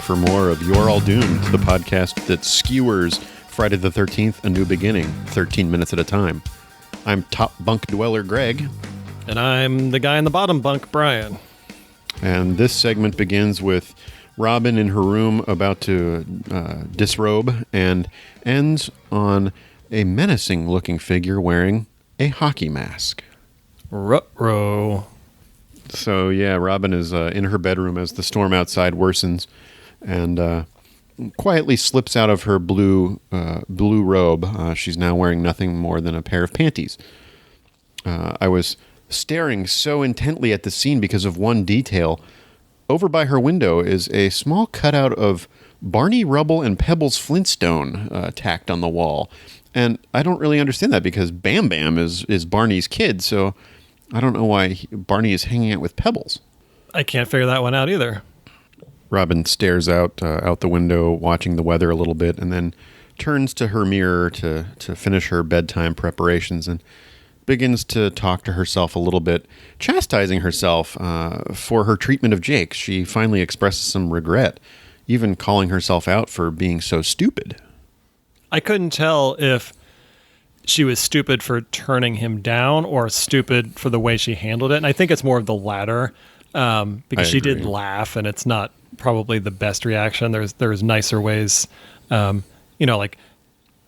for more of You're All Doomed, the podcast that skewers Friday the 13th, A New Beginning, 13 minutes at a time. I'm top bunk dweller Greg. And I'm the guy in the bottom bunk, Brian. And this segment begins with Robin in her room about to disrobe and ends on a menacing-looking figure wearing a hockey mask. Ruh-roh. So, yeah, Robin is in her bedroom as the storm outside worsens and quietly slips out of her blue robe. She's now wearing nothing more than a pair of panties. I was staring so intently at the scene because of one detail. Over by her window is a small cutout of Barney Rubble and Pebbles Flintstone tacked on the wall. And I don't really understand that because Bam Bam is Barney's kid, so I don't know why Barney is hanging out with Pebbles. I can't figure that one out either. Robin stares out the window, watching the weather a little bit, and then turns to her mirror to finish her bedtime preparations and begins to talk to herself a little bit, chastising herself for her treatment of Jake. She finally expresses some regret, even calling herself out for being so stupid. I couldn't tell if she was stupid for turning him down or stupid for the way she handled it. And I think it's more of the latter because she did laugh, and it's not probably the best reaction. There's nicer ways, like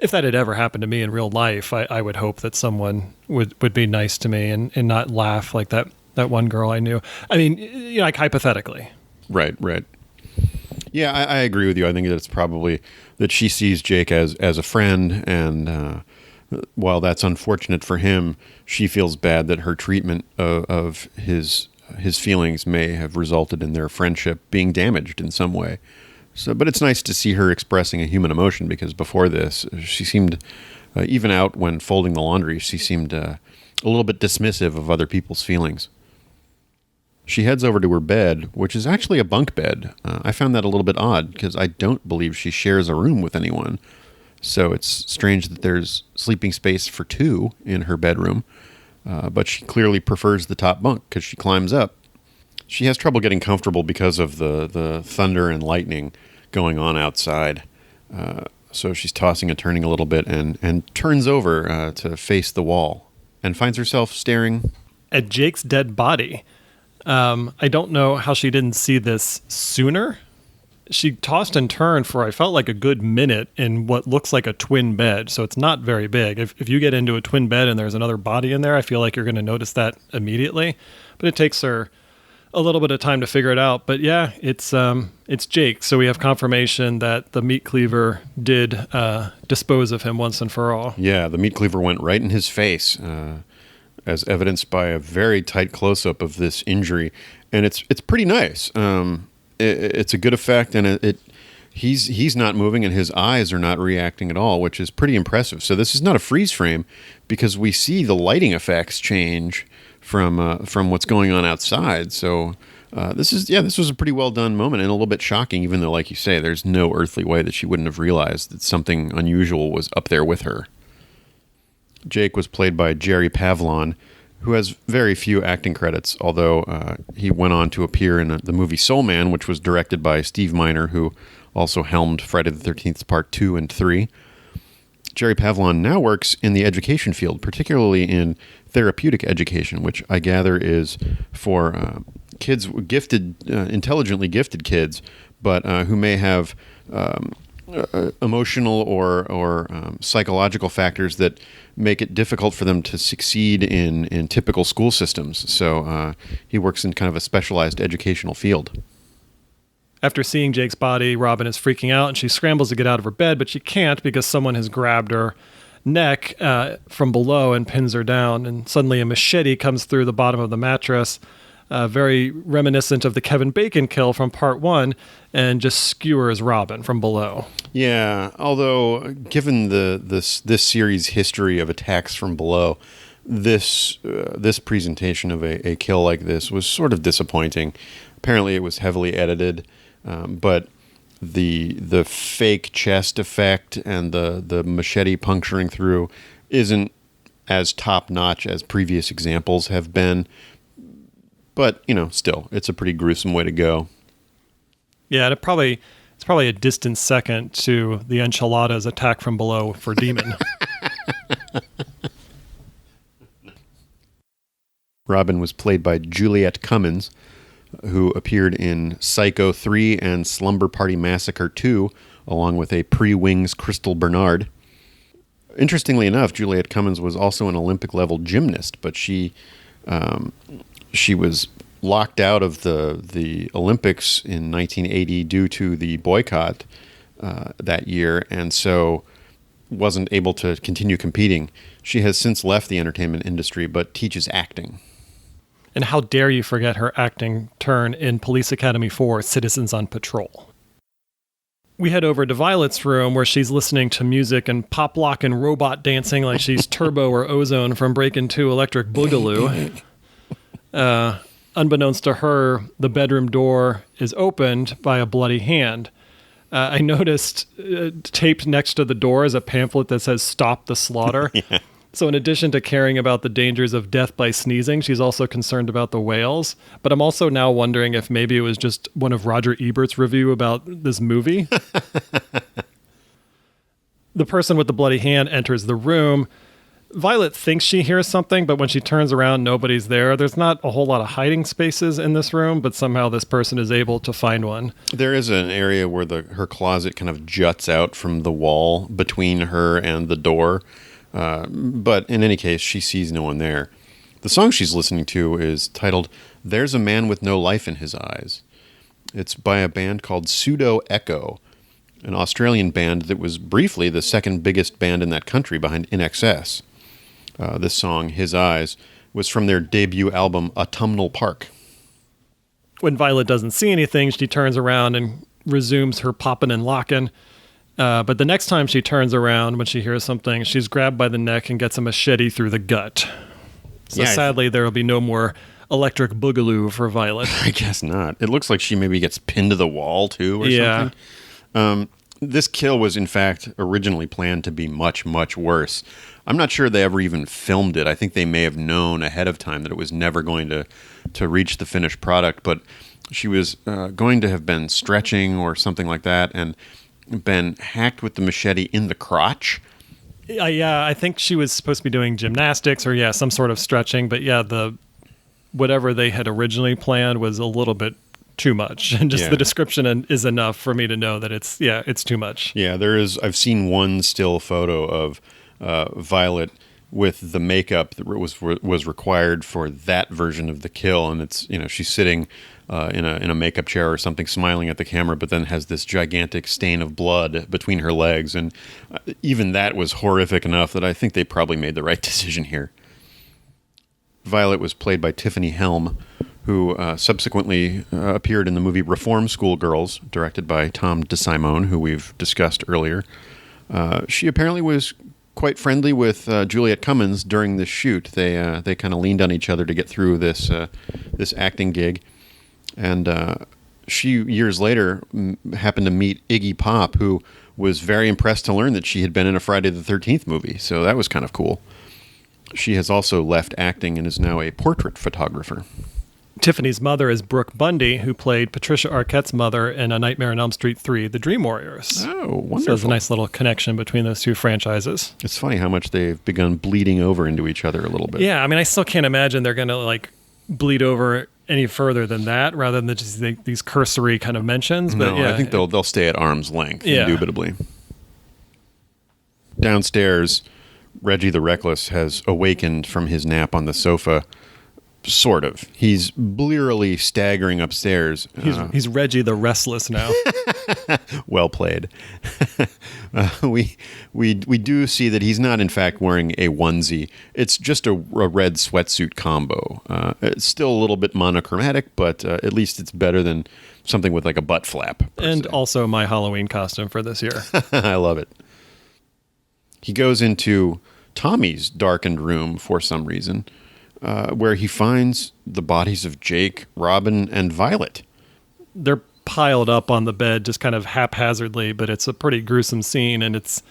if that had ever happened to me in real life, I would hope that someone would be nice to me and not laugh like that one girl I knew. I mean, like hypothetically. Right. Yeah, I agree with you. I think that it's probably that she sees Jake as a friend, and while that's unfortunate for him, she feels bad that her treatment of his feelings may have resulted in their friendship being damaged in some way. So, but it's nice to see her expressing a human emotion, because before this, she seemed, even out when folding the laundry, she seemed a little bit dismissive of other people's feelings. She heads over to her bed, which is actually a bunk bed. I found that a little bit odd because I don't believe she shares a room with anyone. So it's strange that there's sleeping space for two in her bedroom. But she clearly prefers the top bunk because she climbs up. She has trouble getting comfortable because of the thunder and lightning going on outside. So she's tossing and turning a little bit and turns over to face the wall and finds herself staring at Jake's dead body. I don't know how she didn't see this sooner. She tossed and turned for, I felt like, a good minute in what looks like a twin bed. So it's not very big. If you get into a twin bed and there's another body in there, I feel like you're going to notice that immediately. But it takes her a little bit of time to figure it out. But yeah, it's Jake. So we have confirmation that the meat cleaver did dispose of him once and for all. Yeah, the meat cleaver went right in his face, as evidenced by a very tight close-up of this injury. And it's pretty nice. It's a good effect, and he's not moving, and his eyes are not reacting at all, which is pretty impressive. So this is not a freeze frame, because we see the lighting effects change from what's going on outside. So this was a pretty well done moment, and a little bit shocking, even though, like you say, there's no earthly way that she wouldn't have realized that something unusual was up there with her. Jake was played by Jerry Pavlon, who has very few acting credits, although he went on to appear in the movie Soul Man, which was directed by Steve Miner, who also helmed Friday the 13th Part 2 and 3. Jerry Pavlon now works in the education field, particularly in therapeutic education, which I gather is for kids intelligently gifted kids, but who may have emotional or psychological factors that make it difficult for them to succeed in typical school systems. So he works in kind of a specialized educational field. After seeing Jake's body, Robin is freaking out, and she scrambles to get out of her bed, but she can't because someone has grabbed her neck from below and pins her down. And suddenly a machete comes through the bottom of the mattress, very reminiscent of the Kevin Bacon kill from Part 1, and just skewers Robin from below. Yeah, although given this series' history of attacks from below, this presentation of a kill like this was sort of disappointing. Apparently it was heavily edited, but the fake chest effect and the machete puncturing through isn't as top-notch as previous examples have been. But, still, it's a pretty gruesome way to go. Yeah, and it probably It's probably a distant second to the enchiladas attack from below for Demon. Robin was played by Juliette Cummins, who appeared in Psycho 3 and Slumber Party Massacre 2, along with a pre-Wings Crystal Bernard. Interestingly enough, Juliette Cummins was also an Olympic-level gymnast, but she was locked out of the Olympics in 1980 due to the boycott that year, and so wasn't able to continue competing. She has since left the entertainment industry, but teaches acting. And how dare you forget her acting turn in Police Academy 4, Citizens on Patrol. We head over to Violet's room where she's listening to music and pop lock and robot dancing like she's Turbo or Ozone from Breakin' 2 Electric Boogaloo. Unbeknownst to her, the bedroom door is opened by a bloody hand. I noticed taped next to the door is a pamphlet that says "Stop the Slaughter." Yeah. So in addition to caring about the dangers of death by sneezing, she's also concerned about the whales. But I'm also now wondering if maybe it was just one of Roger Ebert's review about this movie. The person with the bloody hand enters the room. Violet thinks she hears something, but when she turns around, nobody's there. There's not a whole lot of hiding spaces in this room, but somehow this person is able to find one. There is an area where her closet kind of juts out from the wall between her and the door. But in any case, she sees no one there. The song she's listening to is titled "There's a Man with No Life in His Eyes." It's by a band called Pseudo Echo, an Australian band that was briefly the second biggest band in that country behind INXS. This song, His Eyes, was from their debut album Autumnal Park. When Violet doesn't see anything, she turns around and resumes her poppin' and lockin'. But the next time she turns around, when she hears something, she's grabbed by the neck and gets a machete through the gut. So sadly, there will be no more Electric Boogaloo for Violet. I guess not. It looks like she maybe gets pinned to the wall, too, or something. This kill was, in fact, originally planned to be much, much worse. I'm not sure they ever even filmed it. I think they may have known ahead of time that it was never going to reach the finished product, but she was going to have been stretching or something like that, and been hacked with the machete in the crotch. Yeah, I think she was supposed to be doing gymnastics or some sort of stretching, but whatever they had originally planned was a little bit too much, and just the description is enough for me to know that it's too much. Yeah, I've seen one still photo of Violet with the makeup that was required for that version of the kill, and it's she's sitting in a makeup chair or something, smiling at the camera, but then has this gigantic stain of blood between her legs, and even that was horrific enough that I think they probably made the right decision here. Violet was played by Tiffany Helm, who subsequently appeared in the movie Reform School Girls, directed by Tom DeSimone, who we've discussed earlier. She apparently was quite friendly with Juliette Cummins during this shoot. They kind of leaned on each other to get through this acting gig. And she, years later, happened to meet Iggy Pop, who was very impressed to learn that she had been in a Friday the 13th movie. So that was kind of cool. She has also left acting and is now a portrait photographer. Tiffany's mother is Brooke Bundy, who played Patricia Arquette's mother in A Nightmare on Elm Street 3, The Dream Warriors. Oh, wonderful. So there's a nice little connection between those two franchises. It's funny how much they've begun bleeding over into each other a little bit. Yeah, I mean, I still can't imagine they're going to bleed over any further than that, rather than just these cursory kind of mentions. But no, I think they'll stay at arm's length, indubitably. Downstairs, Reggie the Reckless has awakened from his nap on the sofa. Sort of. He's blearily staggering upstairs. He's Reggie the Restless now. Well played. We do see that he's not, in fact, wearing a onesie. It's just a red sweatsuit combo. It's still a little bit monochromatic, but at least it's better than something with a butt flap. And also my Halloween costume for this year. I love it. He goes into Tommy's darkened room for some reason, where he finds the bodies of Jake, Robin, and Violet. They're piled up on the bed just kind of haphazardly, but it's a pretty gruesome scene, and it's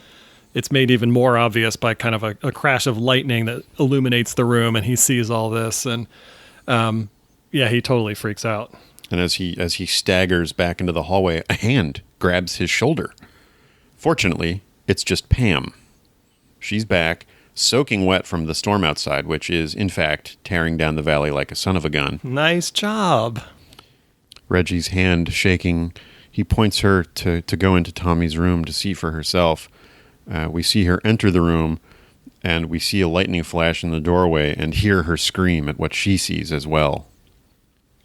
made even more obvious by kind of a crash of lightning that illuminates the room, and he sees all this, and he totally freaks out. And as he staggers back into the hallway, a hand grabs his shoulder. Fortunately, it's just Pam. She's back, soaking wet from the storm outside, which is, in fact, tearing down the valley like a son of a gun. Nice job. Reggie's hand shaking, he points her to go into Tommy's room to see for herself. We see her enter the room, and we see a lightning flash in the doorway and hear her scream at what she sees as well.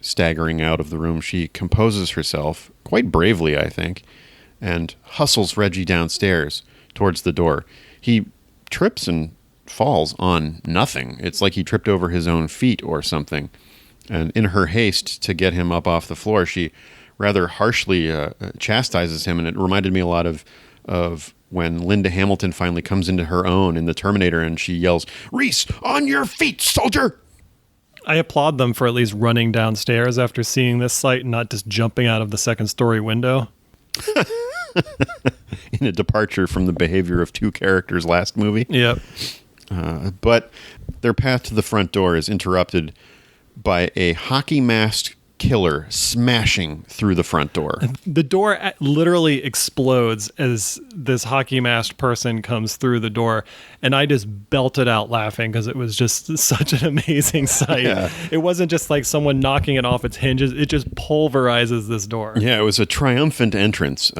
Staggering out of the room, she composes herself, quite bravely, I think, and hustles Reggie downstairs towards the door. He trips and falls on nothing. It's like he tripped over his own feet or something. And in her haste to get him up off the floor, she rather harshly chastises him, and it reminded me a lot of when Linda Hamilton finally comes into her own in The Terminator, and she yells, "Reese, on your feet, soldier!" I applaud them for at least running downstairs after seeing this sight and not just jumping out of the second-story window. In a departure from the behavior of two characters last movie. Yep. But their path to the front door is interrupted by a hockey masked killer smashing through the front door. The door literally explodes as this hockey masked person comes through the door, and I just belted out laughing because it was just such an amazing sight. Yeah. It wasn't just like someone knocking it off its hinges. It just pulverizes this door. Yeah, it was a triumphant entrance.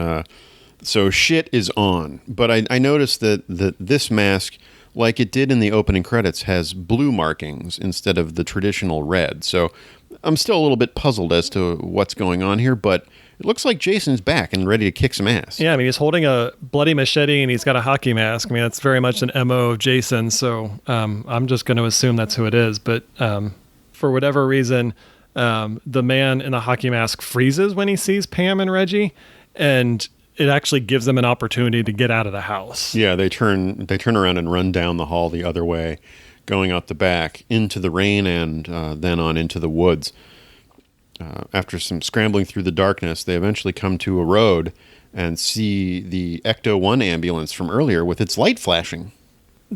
So shit is on. But I noticed that this mask, like it did in the opening credits, has blue markings instead of the traditional red. So I'm still a little bit puzzled as to what's going on here, but it looks like Jason's back and ready to kick some ass. Yeah, I mean, he's holding a bloody machete and he's got a hockey mask. I mean, that's very much an MO of Jason, so I'm just going to assume that's who it is. But for whatever reason, the man in the hockey mask freezes when he sees Pam and Reggie, and it actually gives them an opportunity to get out of the house. Yeah, they turn around and run down the hall the other way, going out the back into the rain and then on into the woods. After some scrambling through the darkness, they eventually come to a road and see the Ecto-1 ambulance from earlier with its light flashing.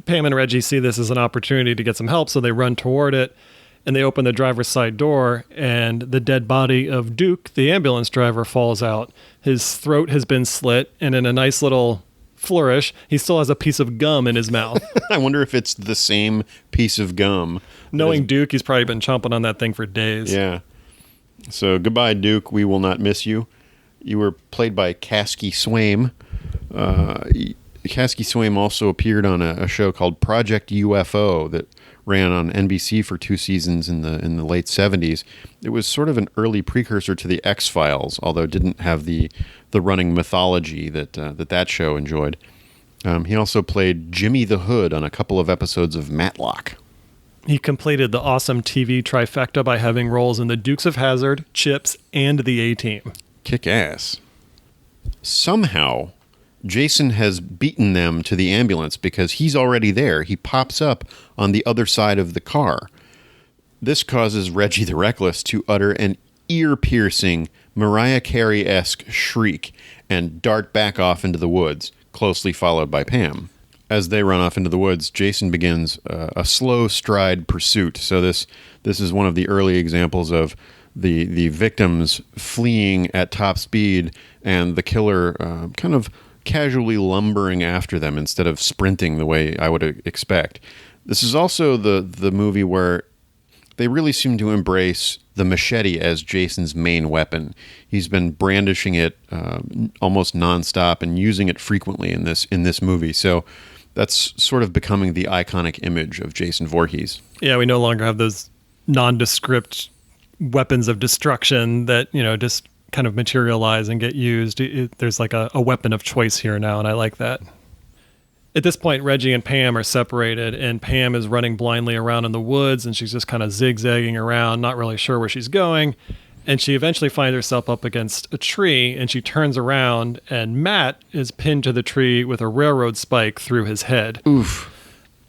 Pam and Reggie see this as an opportunity to get some help, so they run toward it, and they open the driver's side door, and the dead body of Duke, the ambulance driver, falls out. His throat has been slit, and in a nice little flourish, he still has a piece of gum in his mouth. I wonder if it's the same piece of gum. Knowing Duke, he's probably been chomping on that thing for days. Yeah. So goodbye, Duke. We will not miss you. You were played by Kasky Swaim. Kasky Swaim also appeared on a show called Project UFO that ran on NBC for 2 seasons in the late 70s. It was sort of an early precursor to the X-Files, although it didn't have the running mythology that show enjoyed. He also played Jimmy the Hood on a couple of episodes of Matlock. He completed the awesome TV trifecta by having roles in The Dukes of Hazzard, Chips, and The A-Team. Kick ass. Somehow, Jason has beaten them to the ambulance because he's already there. He pops up on the other side of the car. This causes Reggie the Reckless to utter an ear-piercing, Mariah Carey-esque shriek and dart back off into the woods, closely followed by Pam. As they run off into the woods, Jason begins a slow stride pursuit. So this is one of the early examples of the victims fleeing at top speed and the killer kind of casually lumbering after them instead of sprinting the way I would expect. This is also the movie where they really seem to embrace the machete as Jason's main weapon. He's been brandishing it almost nonstop and using it frequently in this movie. So that's sort of becoming the iconic image of Jason Voorhees. Yeah, we no longer have those nondescript weapons of destruction that, just kind of materialize and get used. There's like a weapon of choice here now, and I like that. At this point, Reggie and Pam are separated, and Pam is running blindly around in the woods, and she's just kind of zigzagging around, not really sure where she's going. And she eventually finds herself up against a tree, and she turns around, and Matt is pinned to the tree with a railroad spike through his head. Oof.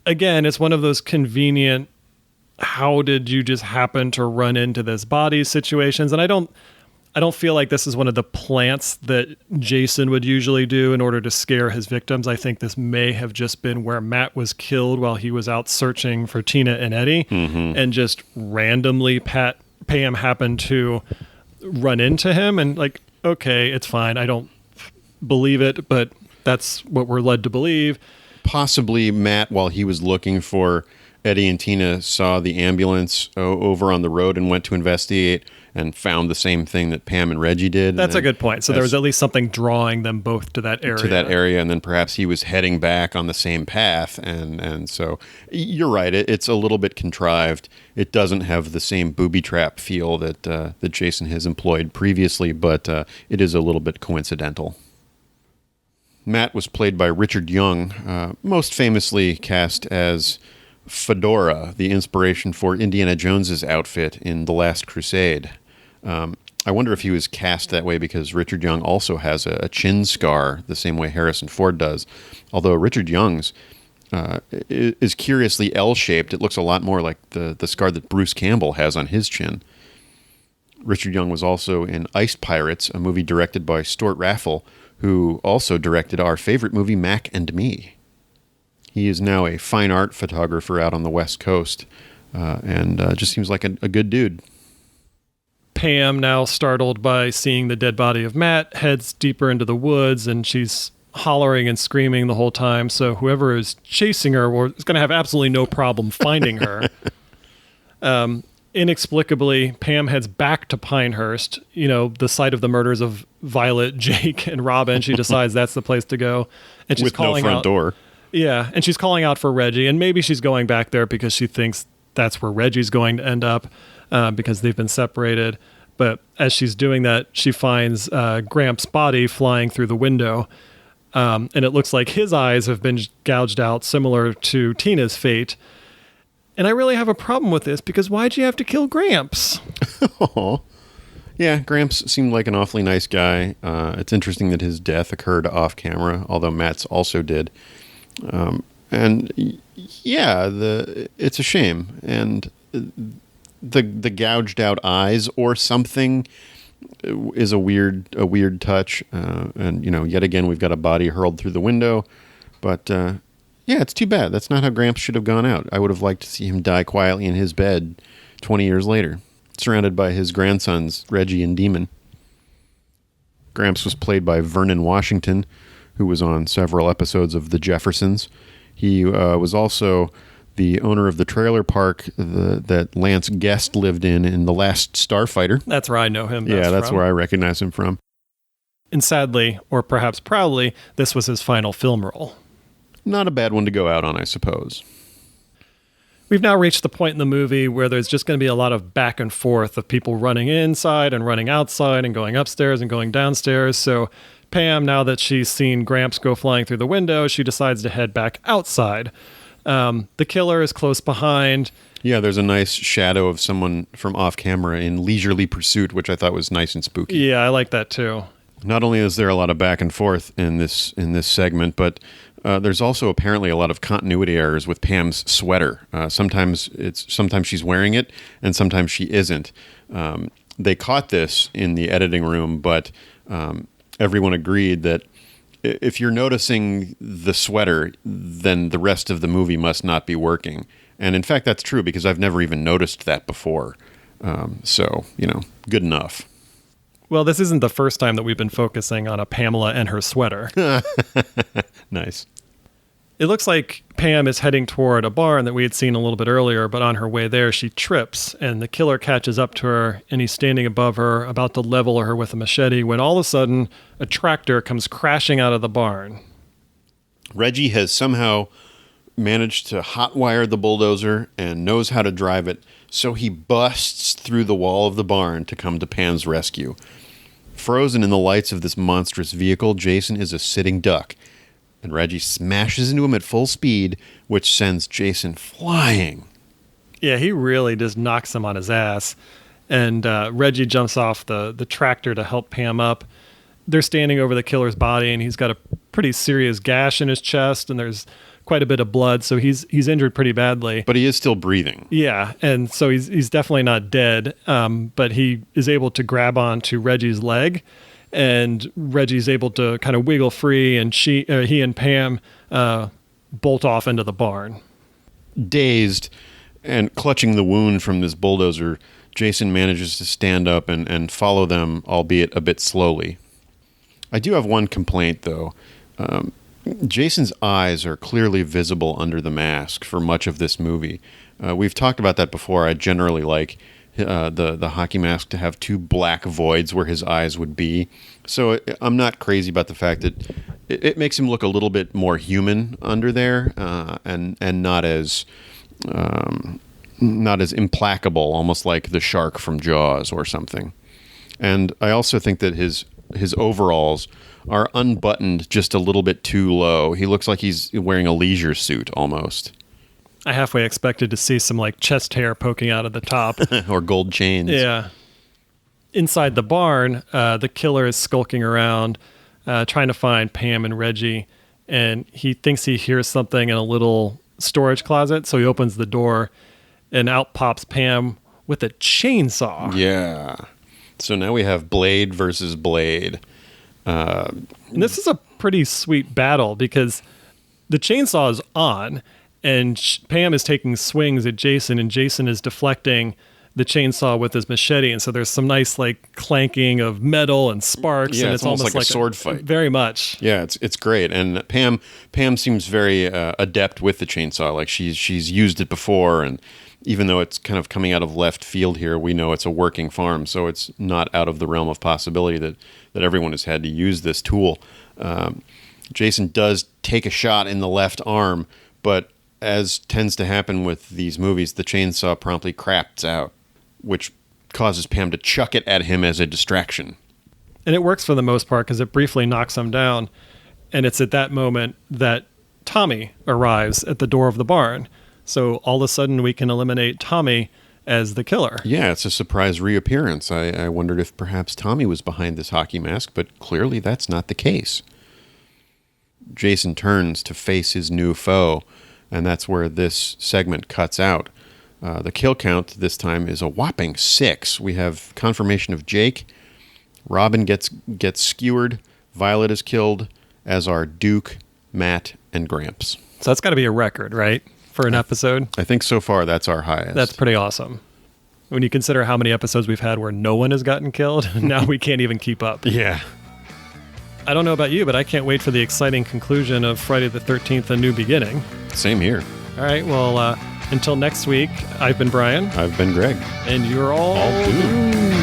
Again, it's one of those convenient, how did you just happen to run into this body situations? And I don't feel like this is one of the plants that Jason would usually do in order to scare his victims. I think this may have just been where Matt was killed while he was out searching for Tina and Eddie, and just randomly Pam happened to run into him, and like, okay, it's fine. I don't believe it, but that's what we're led to believe. Possibly Matt, while he was looking for Eddie and Tina, saw the ambulance over on the road and went to investigate and found the same thing that Pam and Reggie did. That's a good point. So there was at least something drawing them both to that area. And then perhaps he was heading back on the same path. And so you're right. It's a little bit contrived. It doesn't have the same booby trap feel that Jason has employed previously, but it is a little bit coincidental. Matt was played by Richard Young, most famously cast as Fedora, the inspiration for Indiana Jones's outfit in The Last Crusade. I wonder if he was cast that way because Richard Young also has a chin scar, the same way Harrison Ford does. Although Richard Young's is curiously L-shaped. It looks a lot more like the scar that Bruce Campbell has on his chin. Richard Young was also in Ice Pirates, a movie directed by Stuart Raffle, who also directed our favorite movie, Mac and Me. He is now a fine art photographer out on the West Coast, and just seems like a good dude. Pam, now startled by seeing the dead body of Matt, heads deeper into the woods, and she's hollering and screaming the whole time, so whoever is chasing her is going to have absolutely no problem finding her. Inexplicably, Pam heads back to Pinehurst, the site of the murders of Violet, Jake, and Robin. She decides that's the place to go. And she's with calling no front out, door. Yeah, and she's calling out for Reggie, and maybe she's going back there because she thinks that's where Reggie's going to end up because they've been separated. But as she's doing that, she finds Gramps' body flying through the window, and it looks like his eyes have been gouged out, similar to Tina's fate. And I really have a problem with this because why'd you have to kill Gramps? Yeah, Gramps seemed like an awfully nice guy. It's interesting that his death occurred off camera, although Matt's also did. And yeah, it's a shame. And the gouged out eyes or something is a weird touch. And yet again, we've got a body hurled through the window. But yeah, it's too bad. That's not how Gramps should have gone out. I would have liked to see him die quietly in his bed 20 years later, surrounded by his grandsons, Reggie and Demon. Gramps was played by Vernon Washington, who was on several episodes of The Jeffersons. He was also the owner of the trailer park that Lance Guest lived in The Last Starfighter. That's where I know him. Yeah, that's where I recognize him from. And sadly, or perhaps proudly, this was his final film role. Not a bad one to go out on, I suppose. We've now reached the point in the movie where there's just going to be a lot of back and forth of people running inside and running outside and going upstairs and going downstairs. So Pam, now that she's seen Gramps go flying through the window, she decides to head back outside. The killer is close behind. Yeah, there's a nice shadow of someone from off camera in leisurely pursuit, which I thought was nice and spooky. Yeah, I like that too. Not only is there a lot of back and forth in this segment, but there's also apparently a lot of continuity errors with Pam's sweater. Sometimes she's wearing it, and sometimes she isn't. They caught this in the editing room, but everyone agreed that if you're noticing the sweater, then the rest of the movie must not be working. And in fact, that's true because I've never even noticed that before. So, good enough. Well, this isn't the first time that we've been focusing on a Pamela and her sweater. Nice. It looks like Pam is heading toward a barn that we had seen a little bit earlier, but on her way there, she trips, and the killer catches up to her, and he's standing above her, about to level her with a machete, when all of a sudden, a tractor comes crashing out of the barn. Reggie has somehow managed to hotwire the bulldozer and knows how to drive it, so he busts through the wall of the barn to come to Pam's rescue. Frozen in the lights of this monstrous vehicle, Jason is a sitting duck, and Reggie smashes into him at full speed, which sends Jason flying. Yeah, he really just knocks him on his ass, and Reggie jumps off the tractor to help Pam up. They're standing over the killer's body, and he's got a pretty serious gash in his chest, and there's quite a bit of blood, so he's injured pretty badly. But he is still breathing. Yeah, and so he's definitely not dead, but he is able to grab onto Reggie's leg, and Reggie's able to kind of wiggle free, and he and Pam bolt off into the barn. Dazed and clutching the wound from this bulldozer, Jason manages to stand up and follow them, albeit a bit slowly. I do have one complaint, though. Jason's eyes are clearly visible under the mask for much of this movie. We've talked about that before. I generally like the hockey mask to have two black voids where his eyes would be. So I'm not crazy about the fact that it makes him look a little bit more human under there, and not as implacable, almost like the shark from Jaws or something. And I also think that his overalls are unbuttoned just a little bit too low. He looks like he's wearing a leisure suit almost. I halfway expected to see some like chest hair poking out of the top. Or gold chains. Yeah. Inside the barn, the killer is skulking around, trying to find Pam and Reggie, and he thinks he hears something in a little storage closet, so he opens the door, and out pops Pam with a chainsaw. Yeah. So now we have Blade versus Blade. And this is a pretty sweet battle because the chainsaw is on, and Pam is taking swings at Jason, and Jason is deflecting the chainsaw with his machete, and so there's some nice like clanking of metal and sparks. Yeah, and it's almost like a sword fight. Very much. Yeah, it's great, and Pam seems very adept with the chainsaw. Like she's used it before, and even though it's kind of coming out of left field here, we know it's a working farm, so it's not out of the realm of possibility that everyone has had to use this tool. Jason does take a shot in the left arm, but as tends to happen with these movies, the chainsaw promptly craps out, which causes Pam to chuck it at him as a distraction. And it works for the most part because it briefly knocks him down. And it's at that moment that Tommy arrives at the door of the barn. So all of a sudden we can eliminate Tommy as the killer. Yeah, it's a surprise reappearance. I wondered if perhaps Tommy was behind this hockey mask, but clearly that's not the case. Jason turns to face his new foe, and that's where this segment cuts out. The kill count this time is a whopping 6. We have confirmation of Jake. Robin gets skewered. Violet is killed, as are Duke, Matt, and Gramps. So that's got to be a record, right? For an episode? I think so far that's our highest. That's pretty awesome. When you consider how many episodes we've had where no one has gotten killed, now we can't even keep up. Yeah. I don't know about you, but I can't wait for the exciting conclusion of Friday the 13th, A New Beginning. Same here. All right, well, until next week, I've been Brian. I've been Greg. And you're all doomed.